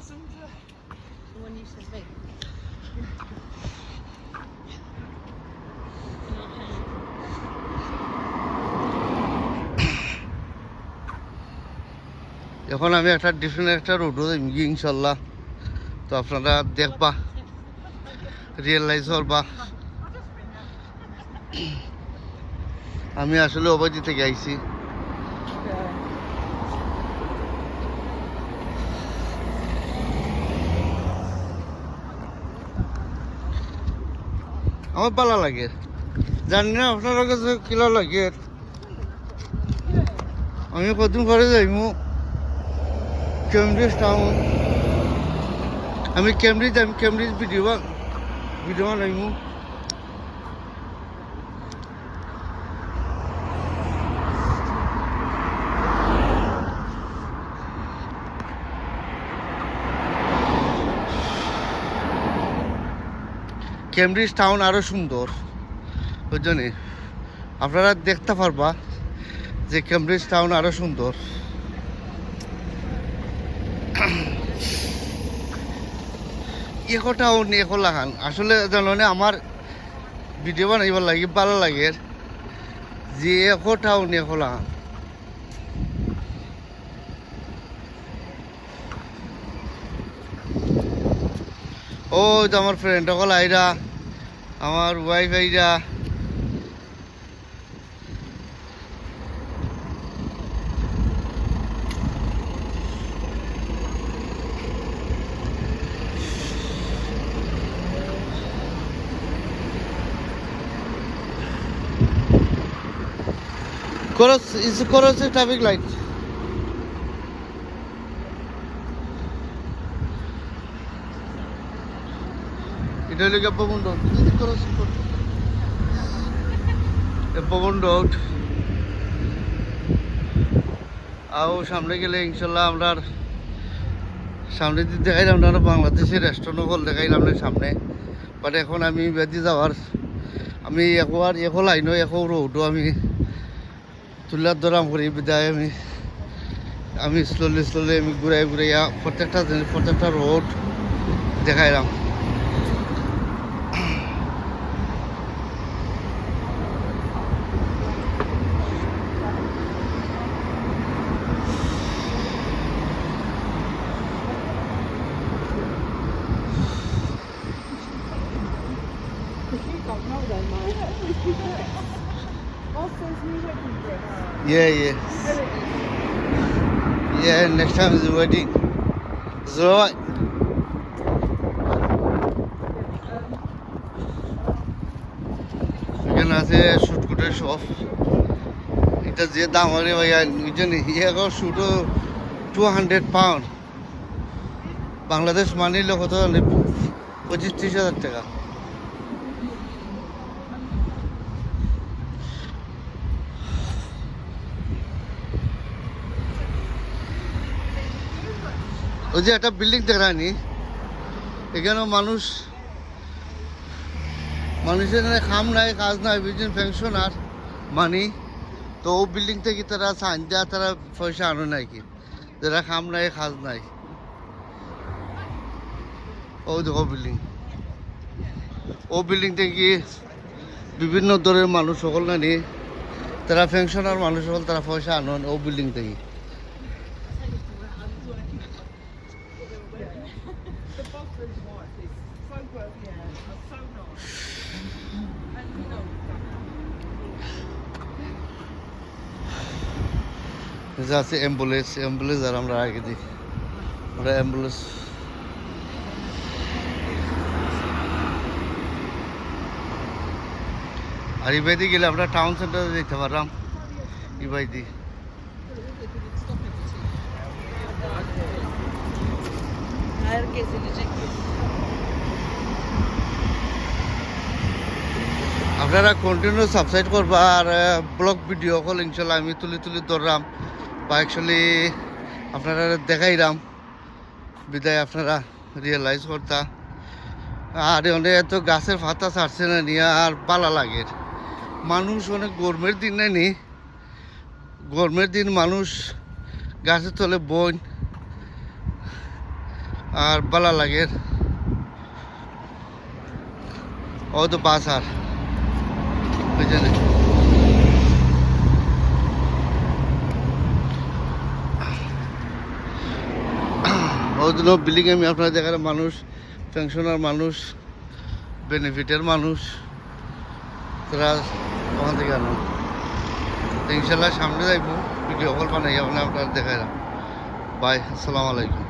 এখন আমি একটা ডিফারেন্ট একটা রোডও যাই ইনশাল্লাহ, তো আপনারা দেখবা, রিয়েলাইজ করবা আমি আসলে অবধি থেকে আইছি। আমার ভালো লাগে, জানি না আপনার কাছে কিলো লাগে। আমি কদিন পরে যাইমু কেমব্রিজ টাউন, আমি কেমব্রিজ ভিডিও বানাইমু। কেমব্রিজ টাউন আরো সুন্দর, ওই জন্যে আপনারা দেখতে পারবা যে কেমব্রিজ টাউন আরো সুন্দর। টাউন এখন লাগান আসলে জানো না, আমার ভিডিও বানাইবার লাগে ভালো লাগে যে টাউন এখন লাগান। ও তো আমার ফ্রেন্ড সকল আইরা, আমার wife আইরা। Cross the traffic light. এটা হলো পবন রোড, পবন রোড। আও সামনে গেলে ইনশাল্লাহ আমরা সামনে দিকে দেখাইলাম না বাংলাদেশের রেস্টুরেন্ট হল দেখাইলাম না সামনে। বাট এখন আমি বেদি যাওয়ার, আমি একবার এখন লাইনও এখন রোডও আমি তুলার দরাম করি বিদায় আমি স্লোলি আমি ঘুরাইয়া প্রত্যেকটা রোড দেখাইলাম। Yeah, next time is the wedding. So, এখানে আছে শুটকুটের শপ। এটা যে দাম হবে ভাইয়া বুঝছেন, এখন শুটও 200 পাউন্ড, বাংলাদেশ মানিলে কত 25-30 হাজার টাকা। ওই যে একটা বিল্ডিং দেখায়নি, এখানেও মানুষের এখানে খাম নাই, কাজ নাই, বুঝছেন, পেনশন আর মানি। তো ও বিল্ডিং থেকে তারা সাইন দেওয়া, তারা পয়সা আনো নাই কি, যারা খাম নাই কাজ নাই। ও দেখো বিল্ডিং, ও বিল্ডিং থেকে বিভিন্ন দলের মানুষ সকল নানি, তারা পেনশনার মানুষ সকল তারা পয়সা আনন ও বিল্ডিং থেকে। আছে অ্যাম্বুলেন্স আর আমরা আগে দিই, আমরা অ্যাম্বুলেন্স। আর ইবাইদি গেলে আমরা টাউন সেন্টারে যেতে পারলাম ইবাইদি। আপনারা কন্টিনিউ সাবস্ক্রাইব করবা আর ব্লগ ভিডিও কল ইনশাল্লাহ আমি তুলি ধরলাম বা অ্যাকচুয়ালি আপনারা দেখাইলাম বিদায় আপনারা রিয়েলাইজ করতা। আর অনেক এত গাছের পাতা ছাড়ছে না নিয়ে আর পালা লাগে। মানুষ অনেক গরমের দিন নেই, গরমের দিন মানুষ গাছের তলে বন আর বালা লাগে ও তো বাস আর বুঝলেন ওই বিল্ডিং আমি আপনারা দেখার মানুষ পেনশনার মানুষ বেনিফিটের মানুষ তারা ওখান থেকে আনো ইনশাল্লাহ সামনে যাইব ভিডিও কল বানাই আপনার দেখাইলাম বাই আসসালামু আলাইকুম